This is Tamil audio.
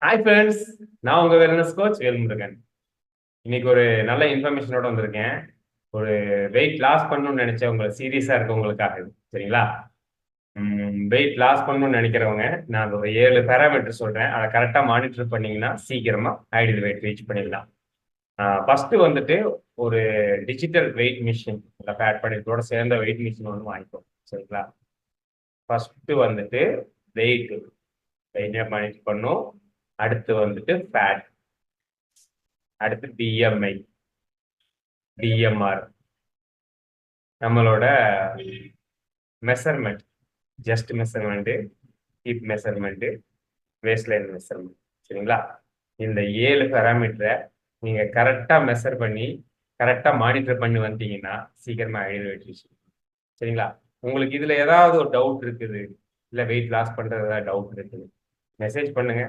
ஹாய் ஃப்ரெண்ட்ஸ், நான் உங்க வெல்னஸ் கோச் வேல்முருகன். இன்னைக்கு ஒரு நல்ல இன்ஃபர்மேஷனோட வந்திருக்கேன். ஒரு வெயிட் லாஸ் பண்ணணும்னு நினைச்சவங்க, சீரியஸா இருக்கவங்களுக்காக இது. சரிங்களா? வெயிட் லாஸ் பண்ணணும்னு நினைக்கிறவங்க, நான் ஒரு 7 பேராமீட்டர் சொல்றேன். அதை கரெக்டா மானிட்டர் பண்ணீங்கன்னா சீக்கிரமா ஐடியல் வெயிட் ரீச் பண்ணிடலாம். ஃபர்ஸ்ட் வந்துட்டு ஒரு டிஜிட்டல் வெயிட் மிஷின், இல்லை ஃபேட் பண்ணிட்டோட சேர்ந்த வெயிட் மிஷின் ஒன்று வாங்கிக்கோங்க. சரிங்களா? ஃபர்ஸ்ட் வந்துட்டு வெயிட் வெயிட்டை மானிட்டர் பண்ணும். அடுத்து வந்துட்டு ஃபேட், அடுத்து பிஎம்ஐ, டிஎம்ஆர், நம்மளோட measurement, just measurement, hip measurement, waistline measurement. சரிங்களா? இந்த 7 பேராமீட்டரை நீங்கள் கரெக்டாக மெஷர் பண்ணி கரெக்டாக மானிட்டர் பண்ணி வந்தீங்கன்னா சீக்கிரமா ஐடியல் வெயிட் ரீச். சரிங்களா? உங்களுக்கு இதில் ஏதாவது ஒரு டவுட் இருக்குது, இல்லை வெயிட் லாஸ் பண்ணுறது ஏதாவது டவுட் இருக்குது, மெசேஜ் பண்ணுங்க.